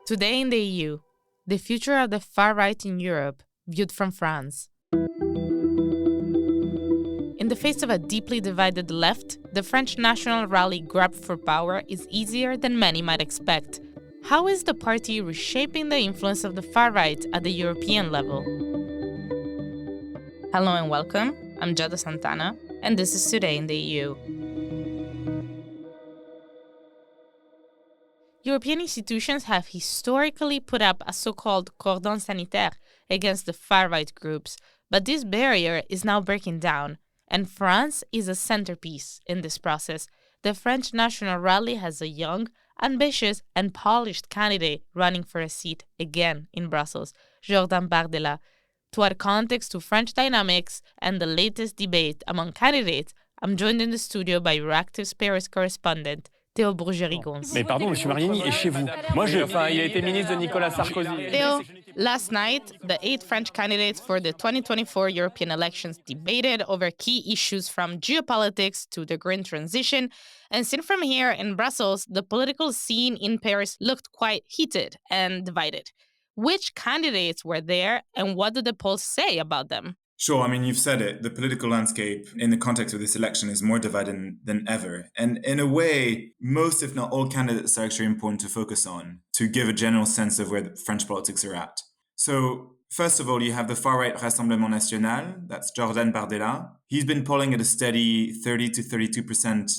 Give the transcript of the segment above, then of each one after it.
Today in the EU, the future of the far right in Europe, viewed from France. In the face of a deeply divided left, the French national rally grab for power is easier than many might expect. How is the party reshaping the influence of the far right at the European level? Hello and welcome. I'm Giada Santana, and this is Today in the EU. European institutions have historically put up a so-called cordon sanitaire against the far-right groups, but this barrier is now breaking down, and France is a centerpiece in this process. The French National Rally has a young, ambitious, and polished candidate running for a seat again in Brussels, Jordan Bardella. To add context to French dynamics and the latest debate among candidates, I'm joined in the studio by Euractiv's Paris correspondent, Theo Bourgery-Gonse. Mais pardon, Monsieur Mariani est chez vous. Il a été ministre de Nicolas Sarkozy. Theo, last night, the 8 French candidates for the 2024 European elections debated over key issues from geopolitics to the green transition. And seen from here in Brussels, the political scene in Paris looked quite heated and divided. Which candidates were there, and what did the polls say about them? Sure. I mean, you've said it. The political landscape in the context of this election is more divided than ever. And in a way, most, if not all, candidates are actually important to focus on to give a general sense of where the French politics are at. So, first of all, you have the far-right Rassemblement National. That's Jordan Bardella. He's been polling at a steady 30 to 32%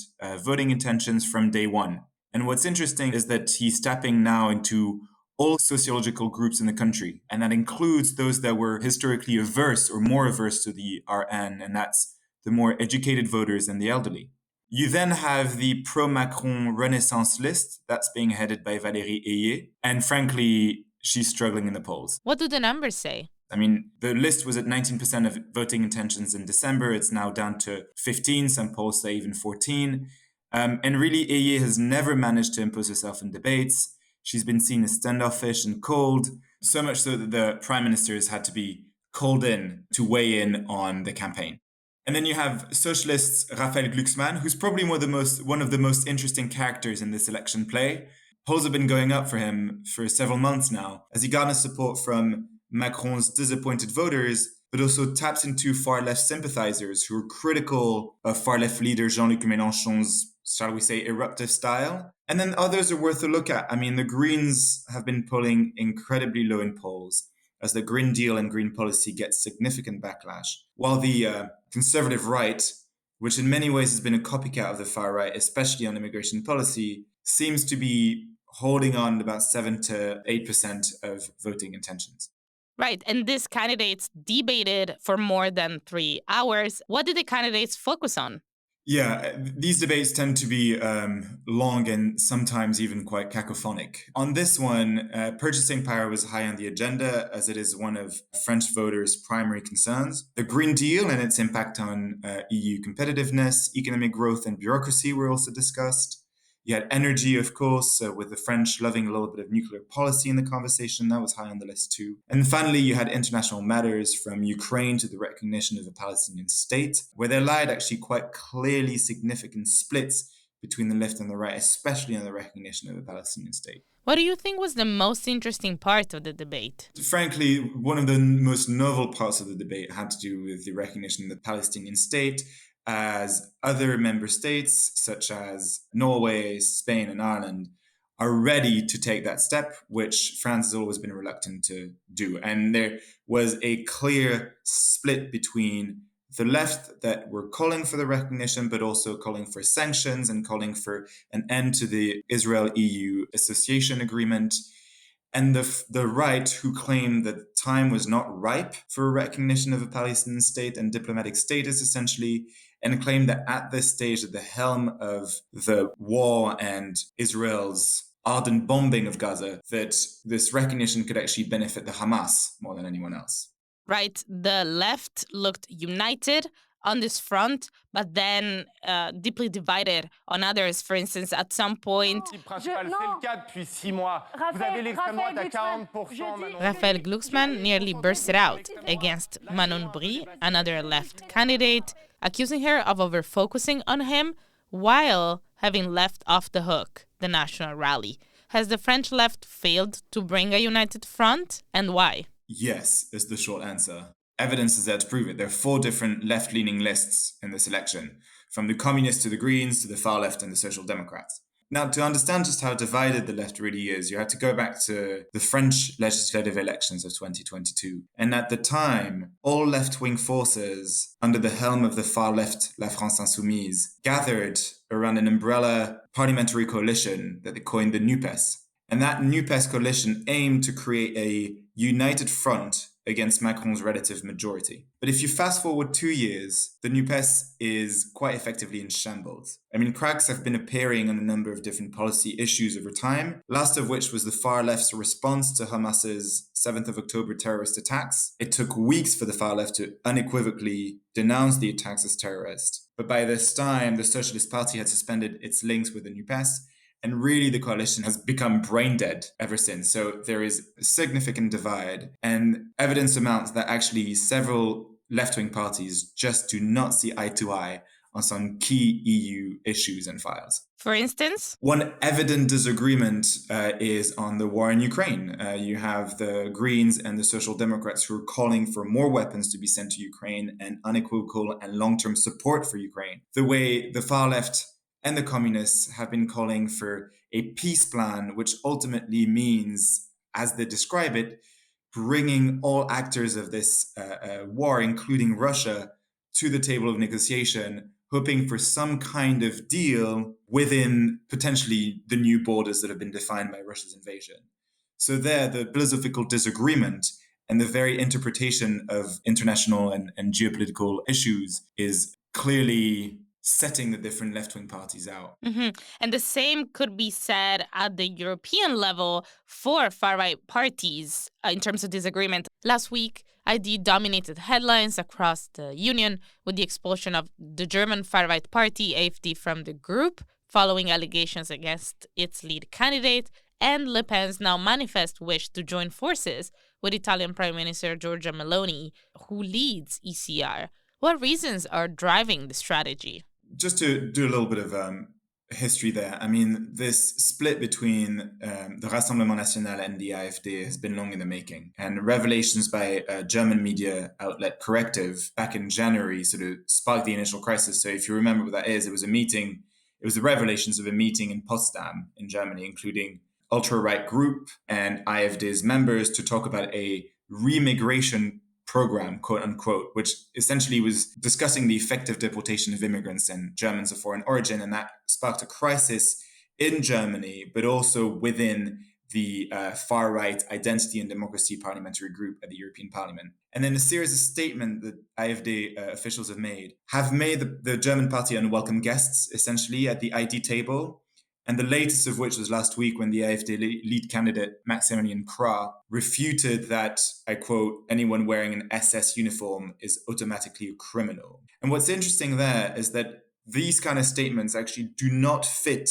voting intentions from day one. And what's interesting is that he's tapping now into all sociological groups in the country. And that includes those that were historically averse or more averse to the RN, and that's the more educated voters and the elderly. You then have the pro-Macron Renaissance list that's being headed by Valérie Ayé. And frankly, she's struggling in the polls. What do the numbers say? I mean, the list was at 19% of voting intentions in December. It's now down to 15. Some polls say even 14. And really, Ayé has never managed to impose herself in debates. She's been seen as standoffish and cold, so much so that the prime minister has had to be called in to weigh in on the campaign. And then you have socialists Raphael Glucksmann, who's probably one of the most interesting characters in this election play. Polls have been going up for him for several months now, as he garners support from Macron's disappointed voters, but also taps into far-left sympathizers who are critical of far-left leader Jean-Luc Mélenchon's, shall we say, eruptive style. And then others are worth a look at. I mean, the Greens have been polling incredibly low in polls as the Green Deal and green policy gets significant backlash, while the conservative right, which in many ways has been a copycat of the far right, especially on immigration policy, seems to be holding on about 7 to 8% of voting intentions. Right, and these candidates debated for more than 3 hours. What did the candidates focus on? Yeah, these debates tend to be long and sometimes even quite cacophonic. On this one, purchasing power was high on the agenda, as it is one of French voters' primary concerns. The Green Deal and its impact on EU competitiveness, economic growth and bureaucracy were also discussed. You had energy, of course, with the French loving a little bit of nuclear policy in the conversation. That was high on the list too. And finally, you had international matters from Ukraine to the recognition of a Palestinian state, where there lied actually quite clearly significant splits between the left and the right, especially on the recognition of a Palestinian state. What do you think was the most interesting part of the debate? Frankly, one of the most novel parts of the debate had to do with the recognition of the Palestinian state, as other member states, such as Norway, Spain, and Ireland, are ready to take that step, which France has always been reluctant to do. And there was a clear split between the left that were calling for the recognition, but also calling for sanctions and calling for an end to the Israel-EU association agreement, and the right, who claimed that time was not ripe for a recognition of a Palestinian state and diplomatic status, essentially, and claimed that at this stage, at the helm of the war and Israel's ardent bombing of Gaza, that this recognition could actually benefit the Hamas more than anyone else. Right, the left looked united on this front, but then deeply divided on others. For instance, at some point, Raphael Glucksmann nearly bursted out against Manon Brie, another left candidate, accusing her of over-focusing on him while having left off the hook the national rally. Has the French left failed to bring a united front, and why? Yes, is the short answer. Evidence is there to prove it. There are 4 different left-leaning lists in this election, from the communists to the Greens to the far left and the Social Democrats. Now, to understand just how divided the left really is, you have to go back to the French legislative elections of 2022. And at the time, all left-wing forces under the helm of the far left, La France Insoumise, gathered around an umbrella parliamentary coalition that they coined the NUPES. And that NUPES coalition aimed to create a united front against Macron's relative majority. But if you fast forward 2 years, the NUPES is quite effectively in shambles. I mean, cracks have been appearing on a number of different policy issues over time, last of which was the far left's response to Hamas's 7th of October terrorist attacks. It took weeks for the far left to unequivocally denounce the attacks as terrorist. But by this time, the Socialist Party had suspended its links with the NUPES, and really, the coalition has become brain dead ever since. So there is a significant divide, and evidence amounts that actually several left-wing parties just do not see eye to eye on some key EU issues and files. For instance? One evident disagreement is on the war in Ukraine. You have the Greens and the Social Democrats who are calling for more weapons to be sent to Ukraine and unequivocal and long-term support for Ukraine. The way the far left and the communists have been calling for a peace plan, which ultimately means, as they describe it, bringing all actors of this war, including Russia, to the table of negotiation, hoping for some kind of deal within potentially the new borders that have been defined by Russia's invasion. So there, the philosophical disagreement and the very interpretation of international and geopolitical issues is clearly setting the different left-wing parties out. And the same could be said at the European level for far-right parties in terms of disagreement. Last week, ID dominated headlines across the Union with the expulsion of the German far-right party AfD from the group, following allegations against its lead candidate, and Le Pen's now manifest wish to join forces with Italian Prime Minister Giorgia Meloni, who leads ECR. What reasons are driving the strategy? Just to do a little bit of history there, I mean, this split between the Rassemblement National and the AfD has been long in the making. And revelations by German media outlet Corrective back in January sort of sparked the initial crisis. So if you remember what that is, it was the revelations of a meeting in Potsdam in Germany, including ultra-right group and AfD's members to talk about a remigration program, quote unquote, which essentially was discussing the effective deportation of immigrants and Germans of foreign origin. And that sparked a crisis in Germany, but also within the far-right Identity and Democracy Parliamentary Group at the European Parliament. And then a series of statements that AfD officials have made the German party unwelcome guests, essentially, at the ID table. And the latest of which was last week when the AfD lead candidate, Maximilian Krah, refuted that, I quote, anyone wearing an SS uniform is automatically a criminal. And what's interesting there is that these kind of statements actually do not fit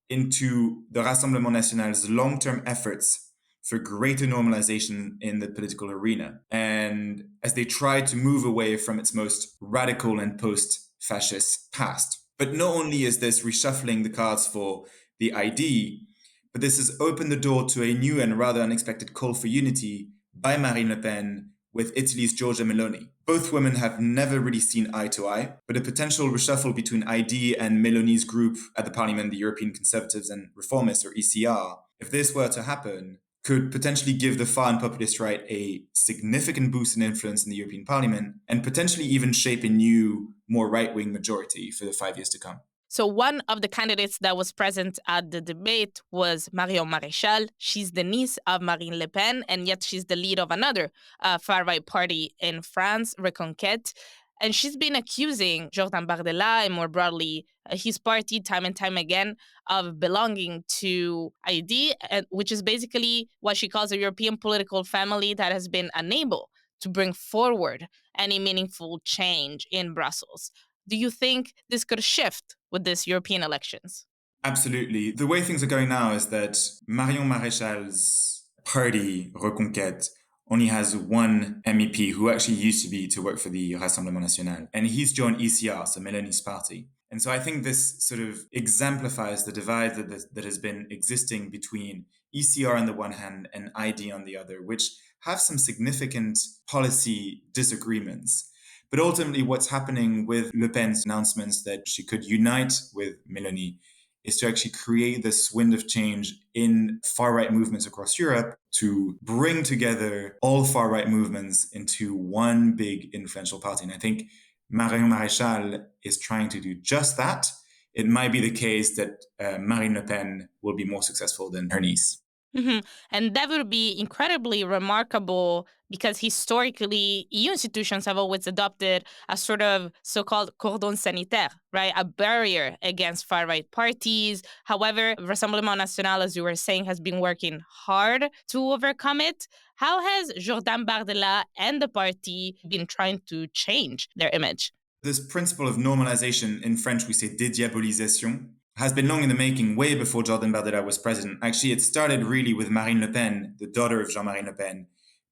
into the Rassemblement National's long-term efforts for greater normalization in the political arena. And as they try to move away from its most radical and post-fascist past. But not only is this reshuffling the cards for the ID, but this has opened the door to a new and rather unexpected call for unity by Marine Le Pen with Italy's Giorgia Meloni. Both women have never really seen eye to eye, but a potential reshuffle between ID and Meloni's group at the Parliament, the European Conservatives and Reformists, or ECR, if this were to happen, could potentially give the far and populist right a significant boost in influence in the European Parliament and potentially even shape a new, more right-wing majority for the 5 years to come. So one of the candidates that was present at the debate was Marion Maréchal. She's the niece of Marine Le Pen, and yet she's the lead of another far-right party in France, Reconquête. And she's been accusing Jordan Bardella and more broadly his party time and time again of belonging to ID, which is basically what she calls a European political family that has been unable to bring forward any meaningful change in Brussels. Do you think this could shift with these European elections? Absolutely. The way things are going now is that Marion Maréchal's party, Reconquête, only has one MEP who actually used to work for the Rassemblement National. And he's joined ECR, so Meloni's party. And so I think this sort of exemplifies the divide that has been existing between ECR on the one hand and ID on the other, which have some significant policy disagreements. But ultimately, what's happening with Le Pen's announcements that she could unite with Meloni is to actually create this wind of change in far-right movements across Europe to bring together all far-right movements into one big influential party. And I think Marion Maréchal is trying to do just that. It might be the case that Marine Le Pen will be more successful than her niece. Mm-hmm. And that would be incredibly remarkable because historically, EU institutions have always adopted a sort of so-called cordon sanitaire, right? A barrier against far-right parties. However, Rassemblement National, as you were saying, has been working hard to overcome it. How has Jordan Bardella and the party been trying to change their image? This principle of normalization, in French we say dédiabolisation, has been long in the making, way before Jordan Bardella was president. Actually, it started really with Marine Le Pen, the daughter of Jean-Marie Le Pen,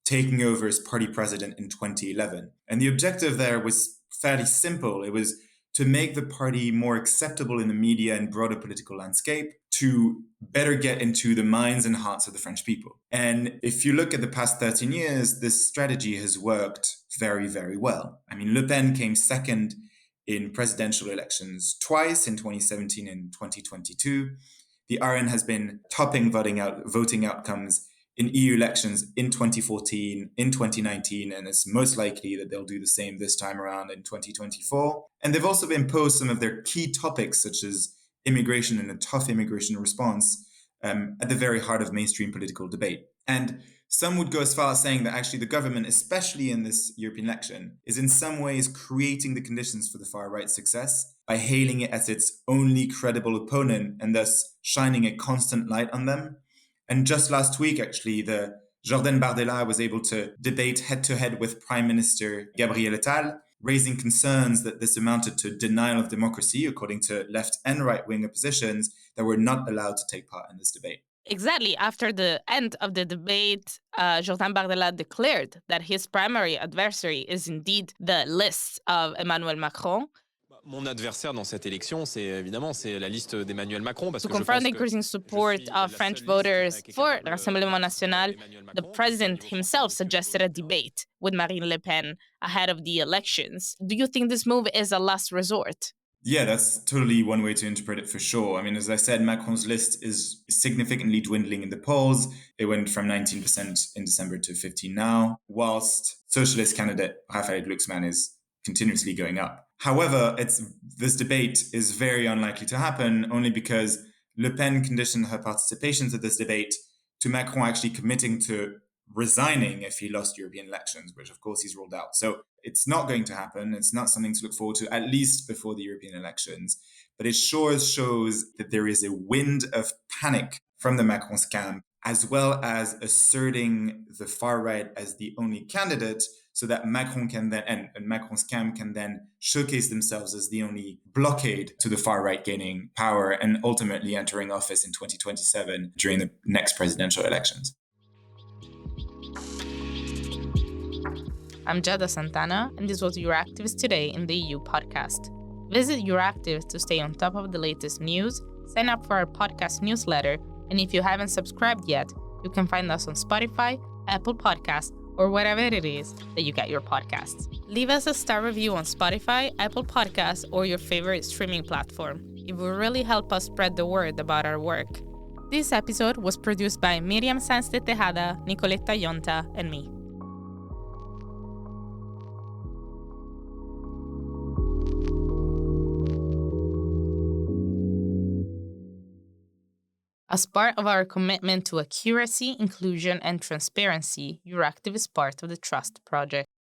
taking over as party president in 2011. And the objective there was fairly simple. It was to make the party more acceptable in the media and broader political landscape, to better get into the minds and hearts of the French people. And if you look at the past 13 years, this strategy has worked very, very well. I mean, Le Pen came second in presidential elections twice, in 2017 and 2022. The RN has been topping voting outcomes in EU elections in 2014, in 2019, and it's most likely that they'll do the same this time around in 2024. And they've also imposed some of their key topics, such as immigration and a tough immigration response, at the very heart of mainstream political debate. And some would go as far as saying that actually the government, especially in this European election, is in some ways creating the conditions for the far-right success by hailing it as its only credible opponent and thus shining a constant light on them. And just last week, actually, the Jordan Bardella was able to debate head-to-head with Prime Minister Gabriel Attal, raising concerns that this amounted to denial of democracy, according to left and right-wing oppositions that were not allowed to take part in this debate. Exactly. After the end of the debate, Jordan Bardella declared that his primary adversary is indeed the list of Emmanuel Macron. Mon adversaire dans cette élection, c'est la liste d'Emmanuel Macron. Parce to que je confront pense the que increasing support of French voters for the Rassemblement National, the president himself suggested a debate with Marine Le Pen ahead of the elections. Do you think this move is a last resort? Yeah, that's totally one way to interpret it for sure. I mean, as I said, Macron's list is significantly dwindling in the polls. It went from 19% in December to 15% now, whilst socialist candidate Raphaël Glucksmann is continuously going up. However, this debate is very unlikely to happen only because Le Pen conditioned her participation to this debate to Macron actually committing to resigning if he lost European elections, which of course he's ruled out. So it's not going to happen. It's not something to look forward to, at least before the European elections. But it sure shows that there is a wind of panic from the Macron's camp, as well as asserting the far right as the only candidate, so that Macron can then, and Macron's camp can then showcase themselves as the only blockade to the far right gaining power and ultimately entering office in 2027 during the next presidential elections. I'm Jada Santana, and this was Euractivist Today in the EU podcast. Visit Euractivist to stay on top of the latest news, sign up for our podcast newsletter, and if you haven't subscribed yet, you can find us on Spotify, Apple Podcasts, or wherever it is that you get your podcasts. Leave us a star review on Spotify, Apple Podcasts, or your favorite streaming platform. It will really help us spread the word about our work. This episode was produced by Miriam Sanz de Tejada, Nicoletta Yonta, and me. As part of our commitment to accuracy, inclusion, and transparency, Euractiv is part of the Trust Project.